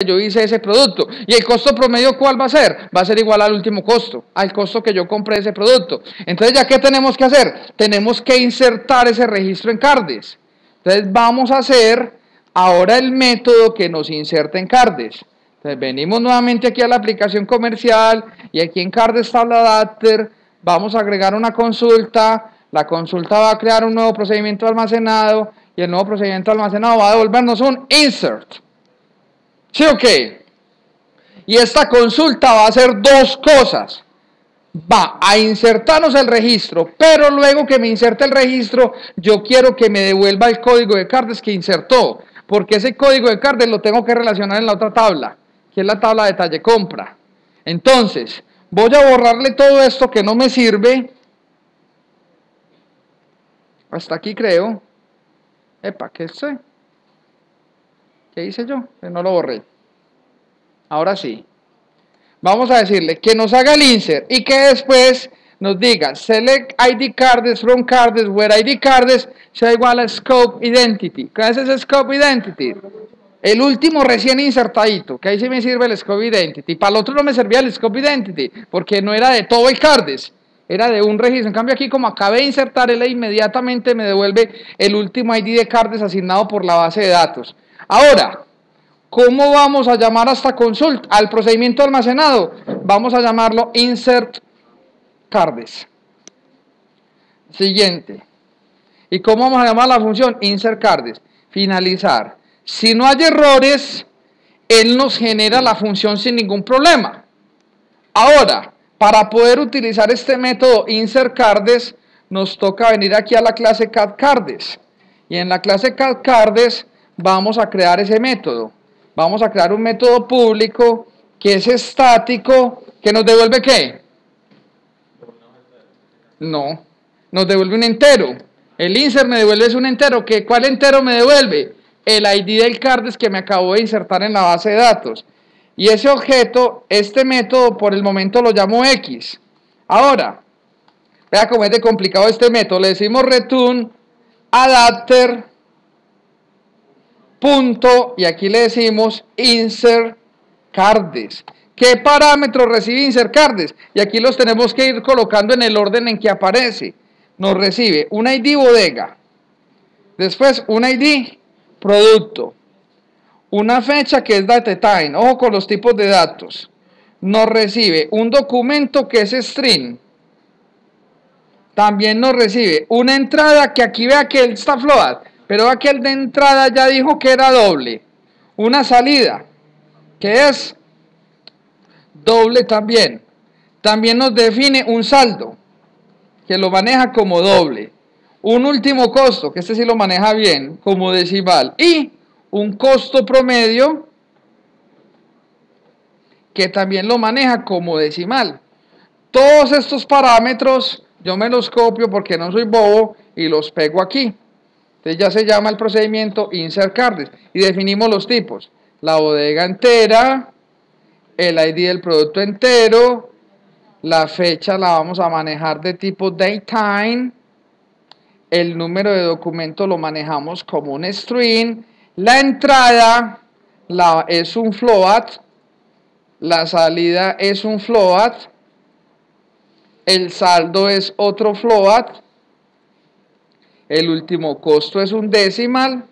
yo hice ese producto. ¿Y el costo promedio cuál va a ser? Va a ser igual al último costo, al costo que yo compré ese producto. Entonces, ¿ya qué tenemos que hacer? Tenemos que insertar ese registro en Cardes. Entonces, vamos a hacer ahora el método que nos inserta en Cardes. Entonces, venimos nuevamente aquí a la aplicación comercial y aquí en Cardes Tabla Adapter vamos a agregar una consulta. La consulta va a crear un nuevo procedimiento almacenado y el nuevo procedimiento almacenado va a devolvernos un insert. ¿Sí o qué? Y esta consulta va a hacer dos cosas. Va a insertarnos el registro, pero luego que me inserte el registro, yo quiero que me devuelva el código de Cardes que insertó, porque ese código de Cardes lo tengo que relacionar en la otra tabla, que es la tabla de detalle compra. Entonces, voy a borrarle todo esto que no me sirve. Hasta aquí creo. Epa, ¿qué sé? ¿Qué hice yo? Que no lo borré. Ahora sí. Vamos a decirle que nos haga el insert y que después nos diga select ID cards from cards where ID cards sea igual a scope identity. ¿Qué es ese scope identity? El último recién insertadito, que ahí sí me sirve el scope identity. Para el otro no me servía el scope identity porque no era de todo el cards, era de un registro. En cambio aquí, como acabé de insertar, él inmediatamente me devuelve el último ID de cards asignado por la base de datos. Ahora, ¿cómo vamos a llamar a esta consulta? Al procedimiento almacenado, vamos a llamarlo insert cards. Siguiente. ¿Y cómo vamos a llamar la función? Insert cards. Finalizar. Si no hay errores, él nos genera la función sin ningún problema. Ahora, para poder utilizar este método insert cards, nos toca venir aquí a la clase CAD-Cards. Y en la clase CAD-Cards vamos a crear ese método. Vamos a crear un método público que es estático, que nos devuelve ¿qué? No, nos devuelve un entero. El insert me devuelve un entero. ¿Cuál entero me devuelve? El ID del cards que me acabo de insertar en la base de datos. Y ese objeto, este método, por el momento lo llamo X. Ahora, vea cómo es de complicado este método. Le decimos return adapter punto, y aquí le decimos insert cards. ¿Qué parámetros recibe insert cards? Y aquí los tenemos que ir colocando en el orden en que aparece. Nos recibe un ID bodega, después un ID producto, una fecha que es date time, ojo con los tipos de datos. Nos recibe un documento que es string. También nos recibe una entrada que aquí vea que está float, pero aquel de entrada ya dijo que era doble. Una salida, que es doble también. También nos define un saldo, que lo maneja como doble. Un último costo, que este sí lo maneja bien, como decimal. Y un costo promedio, que también lo maneja como decimal. Todos estos parámetros yo me los copio porque no soy bobo y los pego aquí. Entonces ya se llama el procedimiento insert cards y definimos los tipos. La bodega entera, el ID del producto entero, la fecha la vamos a manejar de tipo datetime, el número de documento lo manejamos como un string, la entrada es un float, la salida es un float, el saldo es otro float, el último costo es un decimal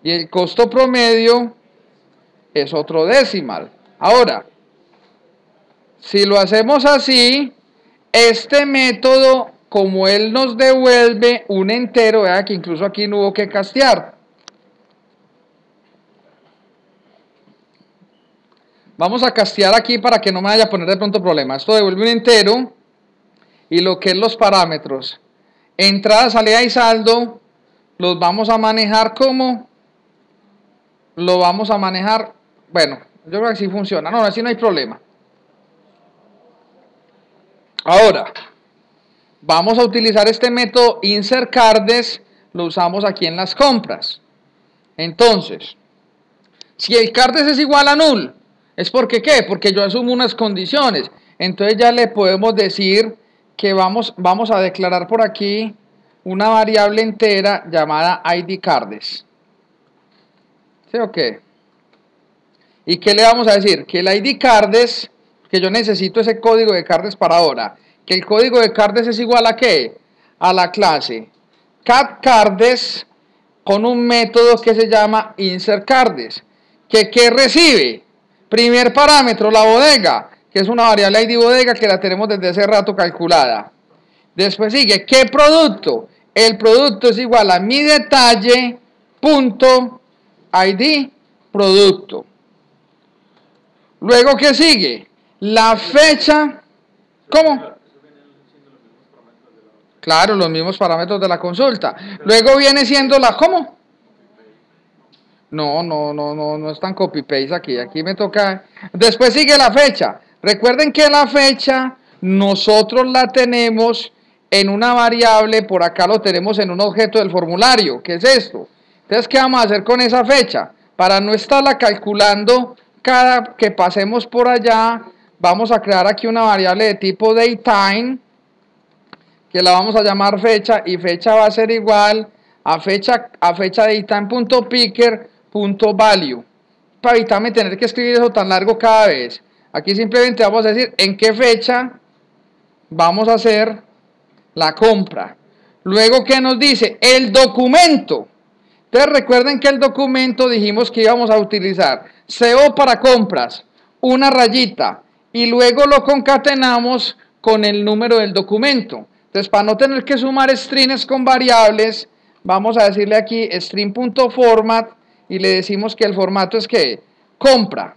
y el costo promedio es otro decimal. Ahora, si lo hacemos así, este método, como él nos devuelve un entero, vea que incluso aquí no hubo que castear. Vamos a castear aquí para que no me vaya a poner de pronto problema. Esto devuelve un entero y lo que es los parámetros, entrada, salida y saldo, los vamos a manejar como, lo vamos a manejar, bueno, yo creo que así funciona, no, así no hay problema. Ahora, vamos a utilizar este método insert cards, lo usamos aquí en las compras. Entonces, si el cards es igual a null, ¿es porque qué? Porque yo asumo unas condiciones. Entonces ya le podemos decir que vamos a declarar por aquí una variable entera llamada ID cards. ¿Sí o qué? ¿Y qué le vamos a decir? Que el ID Cardes, que yo necesito ese código de Cardes para ahora, que el código de Cardes es igual a ¿qué? A la clase CatCardes con un método que se llama InsertCardes. ¿Qué recibe? Primer parámetro, la bodega, que es una variable ID bodega que la tenemos desde hace rato calculada. Después sigue, ¿qué producto? El producto es igual a mi detalle punto ID producto. Luego, ¿qué sigue? La fecha. ¿Cómo? Claro, los mismos parámetros de la consulta. Luego viene siendo la ¿cómo? No es tan copy-paste aquí. Aquí me toca. Después sigue la fecha. Recuerden que la fecha nosotros la tenemos en una variable, por acá lo tenemos en un objeto del formulario. ¿Qué es esto? Entonces, ¿qué vamos a hacer con esa fecha? Para no estarla calculando cada que pasemos por allá, vamos a crear aquí una variable de tipo datetime, que la vamos a llamar fecha, y fecha va a ser igual a fecha datetime.picker.value, para evitarme tener que escribir eso tan largo cada vez. Aquí simplemente vamos a decir en qué fecha vamos a hacer la compra. Luego, ¿qué nos dice? El documento. Entonces recuerden que el documento dijimos que íbamos a utilizar CO para compras, una rayita, y luego lo concatenamos con el número del documento. Entonces, para no tener que sumar strings con variables, vamos a decirle aquí string.format y le decimos que el formato es ¿qué? Compra,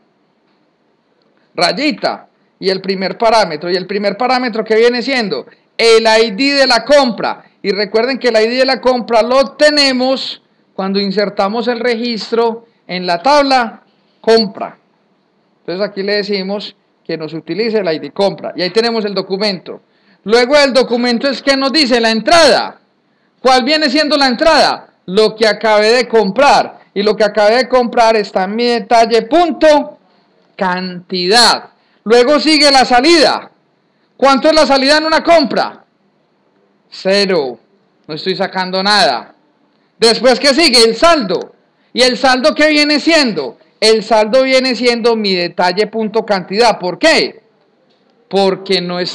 rayita, y el primer parámetro. Y el primer parámetro que viene siendo el ID de la compra. Y recuerden que el ID de la compra lo obtenemos cuando insertamos el registro en la tabla compra. Entonces aquí le decimos que nos utilice el ID compra. Y ahí tenemos el documento. Luego el documento es que nos dice la entrada. ¿Cuál viene siendo la entrada? Lo que acabé de comprar. Y lo que acabé de comprar está en mi detalle punto cantidad. Luego sigue la salida. ¿Cuánto es la salida en una compra? 0. No estoy sacando nada. Después, ¿qué sigue? El saldo. ¿Y el saldo qué viene siendo? El saldo viene siendo mi detalle punto cantidad. ¿Por qué? Porque no hay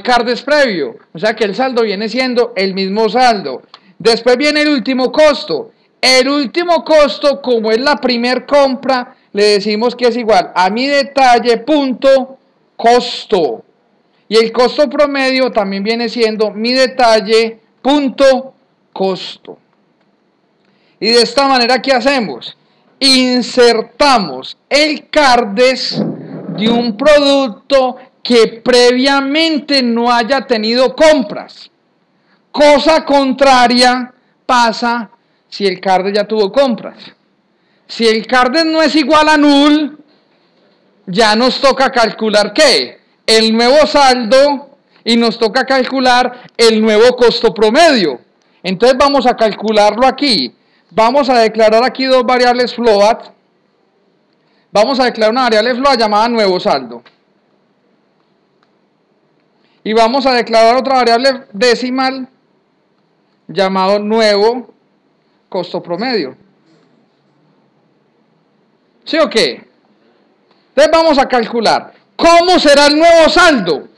cardes previo. O sea que el saldo viene siendo el mismo saldo. Después viene el último costo. El último costo, como es la primer compra, le decimos que es igual a mi detalle punto costo. Y el costo promedio también viene siendo mi detalle punto costo. Y de esta manera, ¿qué hacemos? Insertamos el cardes de un producto que previamente no haya tenido compras. Cosa contraria pasa si el cardes ya tuvo compras. Si el cardes no es igual a null, ya nos toca calcular ¿qué? El nuevo saldo, y nos toca calcular el nuevo costo promedio. Entonces vamos a calcularlo aquí. Vamos a declarar aquí dos variables float. Vamos a declarar una variable float llamada nuevo saldo. Y vamos a declarar otra variable decimal llamado nuevo costo promedio. ¿Sí o qué? Entonces vamos a calcular cómo será el nuevo saldo.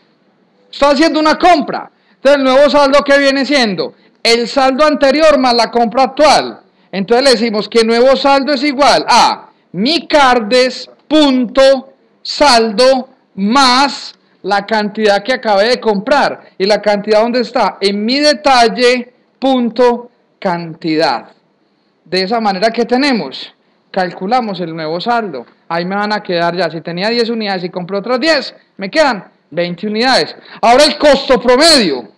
Estoy haciendo una compra. Entonces el nuevo saldo, ¿qué viene siendo? El saldo anterior más la compra actual. Entonces le decimos que nuevo saldo es igual a mi cardes punto saldo más la cantidad que acabé de comprar. ¿Y la cantidad dónde está? En mi detalle punto cantidad. De esa manera, ¿qué tenemos? Calculamos el nuevo saldo. Ahí me van a quedar ya, si tenía 10 unidades y compré otras 10, me quedan 20 unidades. Ahora el costo promedio.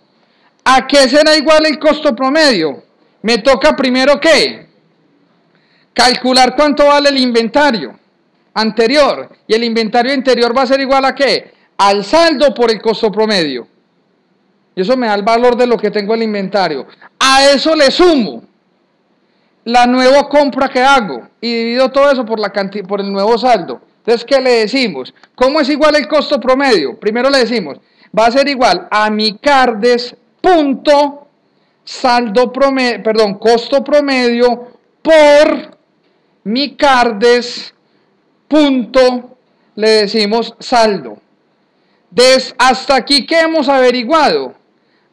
¿A qué será igual el costo promedio? Me toca primero ¿qué? Calcular cuánto vale el inventario anterior. Y el inventario anterior va a ser igual a ¿qué? Al saldo por el costo promedio. Y eso me da el valor de lo que tengo en el inventario. A eso le sumo la nueva compra que hago y divido todo eso por el nuevo saldo. Entonces, ¿qué le decimos? ¿Cómo es igual el costo promedio? Primero le decimos, va a ser igual a mi cardes punto saldo promedio, costo promedio por mi Cardes punto, le decimos saldo. Hasta aquí, ¿qué hemos averiguado?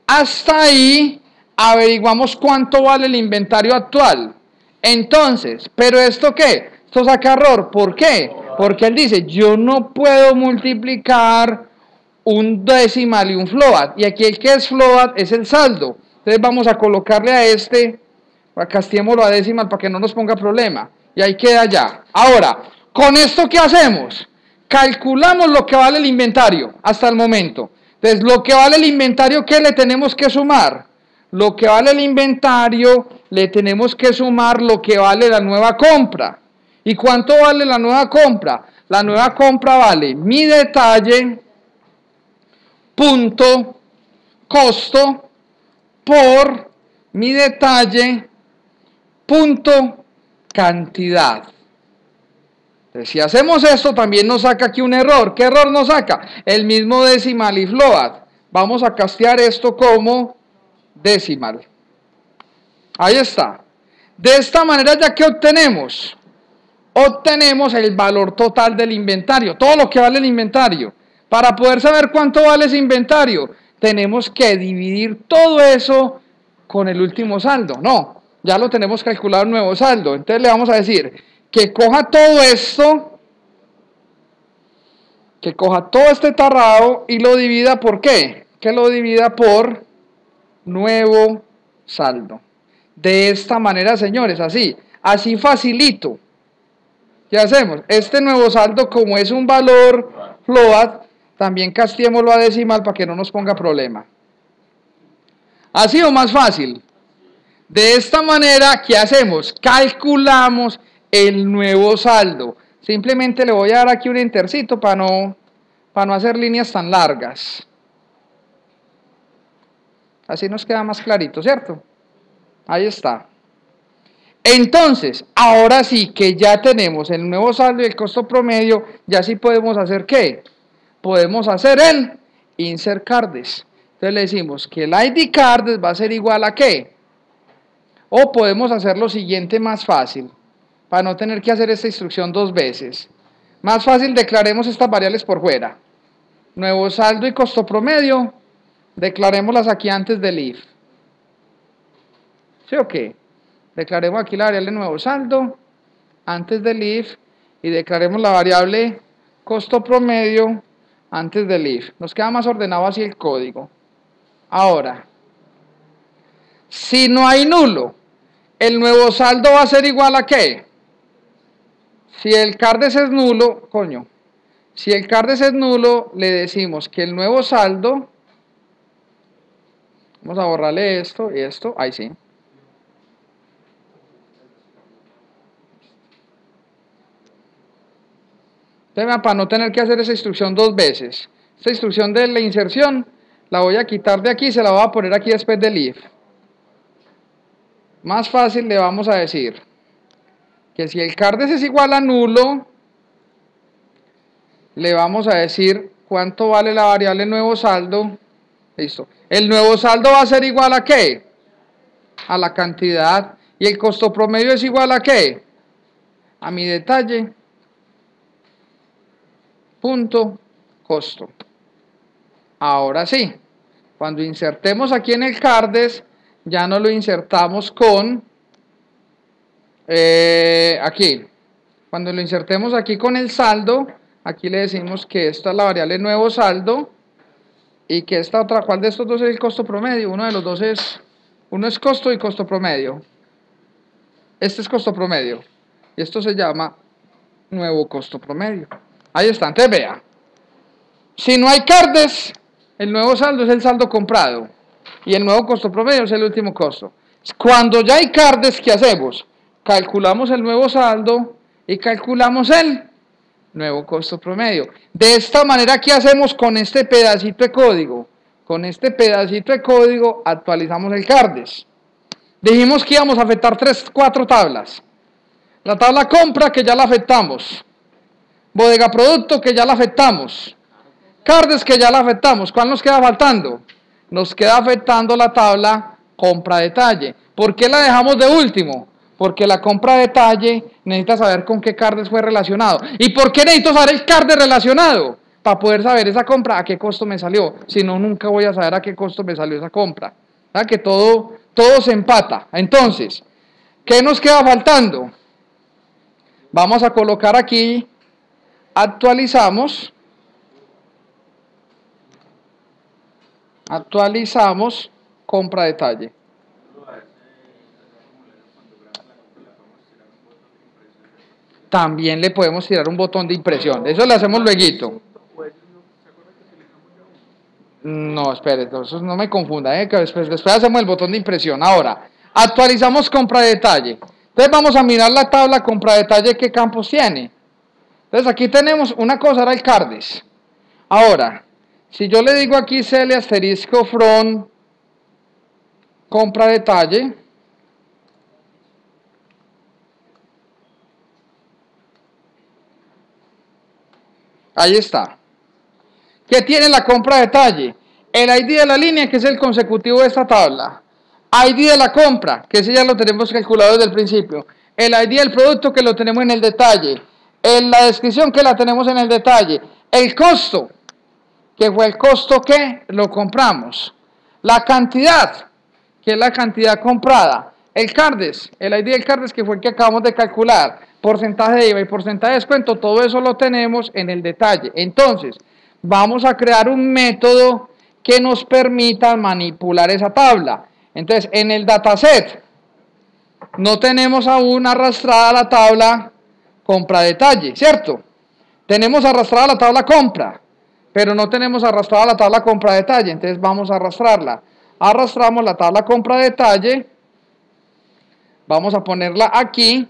Hasta ahí averiguamos cuánto vale el inventario actual. Entonces, ¿pero esto qué? Esto saca error. ¿Por qué? Porque él dice, yo no puedo multiplicar un decimal y un float. Y aquí el que es float es el saldo. Entonces vamos a colocarle a este, castiémoslo a decimal para que no nos ponga problema. Y ahí queda ya. Ahora, ¿con esto qué hacemos? Calculamos lo que vale el inventario hasta el momento. Entonces, lo que vale el inventario, ¿qué le tenemos que sumar? Lo que vale el inventario, le tenemos que sumar lo que vale la nueva compra. ¿Y cuánto vale la nueva compra? La nueva compra vale mi detalle punto costo por mi detalle punto cantidad. Entonces, si hacemos esto, también nos saca aquí un error. ¿Qué error nos saca? El mismo decimal y float. Vamos a castear esto como decimal. Ahí está. De esta manera, ¿ya qué obtenemos? Obtenemos el valor total del inventario, todo lo que vale el inventario. Para poder saber cuánto vale ese inventario, tenemos que dividir todo eso con el último saldo. No, ya lo tenemos calculado el nuevo saldo. Entonces le vamos a decir que coja todo esto, que coja todo este tarrado y lo divida ¿por qué? Que lo divida por nuevo saldo. De esta manera, señores, así facilito. ¿Qué hacemos? Este nuevo saldo, como es un valor float, también castiémoslo a decimal para que no nos ponga problema. ¿Así o más fácil? De esta manera, ¿qué hacemos? Calculamos el nuevo saldo. Simplemente le voy a dar aquí un entercito para no hacer líneas tan largas. Así nos queda más clarito, ¿cierto? Ahí está. Entonces, ahora sí que ya tenemos el nuevo saldo y el costo promedio, ya sí podemos hacer ¿qué? Podemos hacer el insert Cardes. Entonces le decimos que el ID Cardes va a ser igual a ¿qué? O podemos hacer lo siguiente más fácil, para no tener que hacer esta instrucción dos veces. Más fácil, declaremos estas variables por fuera. Nuevo saldo y costo promedio, declarémoslas aquí antes del if. ¿Sí o qué? Declaremos aquí la variable nuevo saldo antes del if y declaremos la variable costo promedio antes del if. Nos queda más ordenado así el código. Ahora, si no hay nulo, el nuevo saldo va a ser igual a ¿qué? Si el Cardes es nulo, si el Cardes es nulo, le decimos que el nuevo saldo, vamos a borrarle esto y esto, ahí sí. Para no tener que hacer esa instrucción dos veces. Esta instrucción de la inserción la voy a quitar de aquí y se la voy a poner aquí después del if. Más fácil le vamos a decir que si el Cardes es igual a nulo, le vamos a decir cuánto vale la variable nuevo saldo. Listo. El nuevo saldo va a ser igual a ¿qué? A la cantidad. Y el costo promedio es igual a ¿qué? A mi detalle punto costo. Ahora sí, cuando insertemos aquí en el Cardes, ya no lo insertamos con aquí. Cuando lo insertemos aquí con el saldo, aquí le decimos que esta es la variable nuevo saldo y que esta otra, ¿cuál de estos dos es el costo promedio? Uno de los dos uno es costo y costo promedio. Este es costo promedio y esto se llama nuevo costo promedio. Ahí está, entonces vea. Si no hay Cardes, el nuevo saldo es el saldo comprado y el nuevo costo promedio es el último costo. Cuando ya hay Cardes, ¿qué hacemos? Calculamos el nuevo saldo y calculamos el nuevo costo promedio. De esta manera, ¿qué hacemos con este pedacito de código? Con este pedacito de código actualizamos el Cardes. Dijimos que íbamos a afectar 4 tablas. La tabla compra, que ya la afectamos. Bodega producto, que ya la afectamos. Cardes, que ya la afectamos. ¿Cuál nos queda faltando? Nos queda afectando la tabla compra detalle. ¿Por qué la dejamos de último? Porque la compra de detalle necesita saber con qué CARDES fue relacionado. ¿Y por qué necesito saber el CARDES relacionado? Para poder saber esa compra a qué costo me salió. Si no, nunca voy a saber a qué costo me salió esa compra. ¿Verdad? Que todo se empata. Entonces, ¿qué nos queda faltando? Vamos a colocar aquí, actualizamos compra detalle. También le podemos tirar un botón de impresión. Eso le hacemos lueguito. No, espere, eso no me confunda, que después hacemos el botón de impresión. Ahora, actualizamos compra detalle. Entonces vamos a mirar la tabla compra detalle, qué campos tiene. Entonces aquí tenemos, una cosa era el CARDES. Ahora, si yo le digo aquí CL asterisco from compra detalle, ahí está. ¿Qué tiene la compra detalle? El ID de la línea, que es el consecutivo de esta tabla. ID de la compra, que ese ya lo tenemos calculado desde el principio. El ID del producto, que lo tenemos en el detalle. La descripción, que la tenemos en el detalle. El costo, que fue el costo que lo compramos. La cantidad, que es la cantidad comprada. El CARDES, el ID del CARDES, que fue el que acabamos de calcular. Porcentaje de IVA y porcentaje de descuento, todo eso lo tenemos en el detalle. Entonces, vamos a crear un método que nos permita manipular esa tabla. Entonces, en el dataset no tenemos aún arrastrada la tabla compra detalle, ¿cierto? Tenemos arrastrada la tabla compra, pero no tenemos arrastrada la tabla compra detalle. Entonces vamos a arrastrarla. Arrastramos la tabla compra detalle. Vamos a ponerla aquí.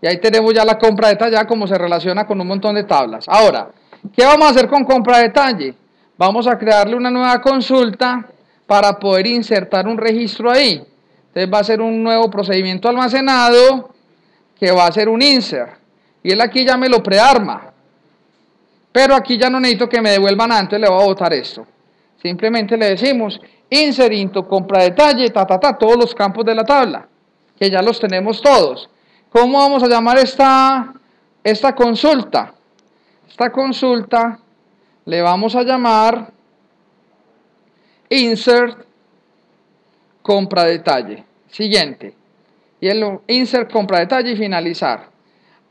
Y ahí tenemos ya la compra detallada, como se relaciona con un montón de tablas. Ahora, ¿qué vamos a hacer con compra detalle? Vamos a crearle una nueva consulta para poder insertar un registro ahí. Entonces va a ser un nuevo procedimiento almacenado que va a ser un insert. Y él aquí ya me lo prearma. Pero aquí ya no necesito que me devuelvan antes, le voy a botar esto. Simplemente le decimos insert into compra detalle, todos los campos de la tabla, que ya los tenemos todos. ¿Cómo vamos a llamar esta consulta? Esta consulta le vamos a llamar insert compra detalle. Siguiente. Y el insert compra detalle y finalizar.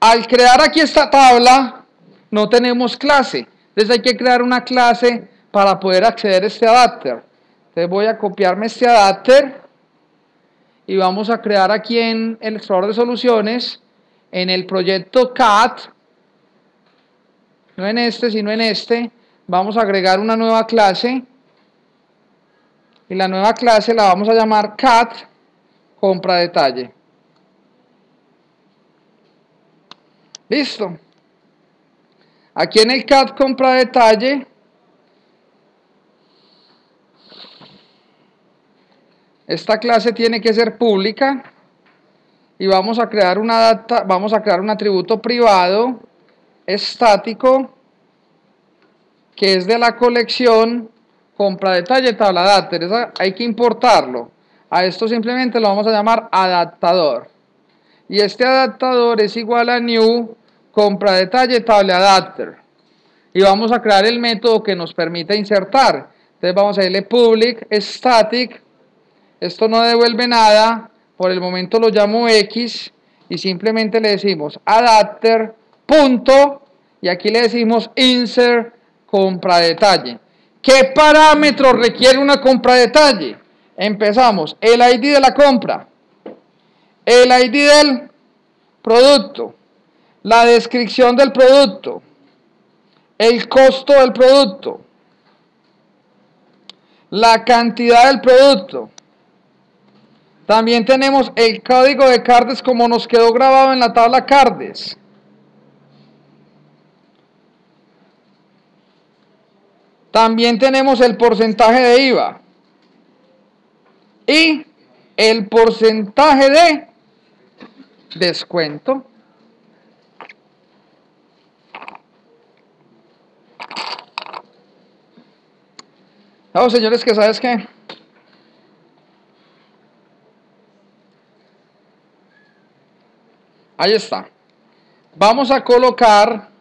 Al crear aquí esta tabla, no tenemos clase. Entonces hay que crear una clase para poder acceder a este adapter. Entonces voy a copiarme este adapter y vamos a crear aquí en el explorador de soluciones, en el proyecto CAD, no en este, sino en este, vamos a agregar una nueva clase y la nueva clase la vamos a llamar CAD compra detalle. Listo. Aquí en el CAD compra detalle esta clase tiene que ser pública y vamos a crear un atributo privado estático que es de la colección compra detalle tabla adapter. Hay que importarlo. A esto simplemente lo vamos a llamar adaptador. Y este adaptador es igual a new compra detalle tabla adapter. Y vamos a crear el método que nos permite insertar. Entonces vamos a irle public static. Esto no devuelve nada. Por el momento lo llamo X. Y simplemente le decimos adapter punto. Y aquí le decimos insert compra detalle. ¿Qué parámetros requiere una compra detalle? Empezamos. El ID de la compra. El ID del producto. La descripción del producto. El costo del producto. La cantidad del producto. También tenemos el código de CARDES como nos quedó grabado en la tabla CARDES. También tenemos el porcentaje de IVA. Y el porcentaje de descuento. No, señores, que sabes que Ahí está. Vamos a colocar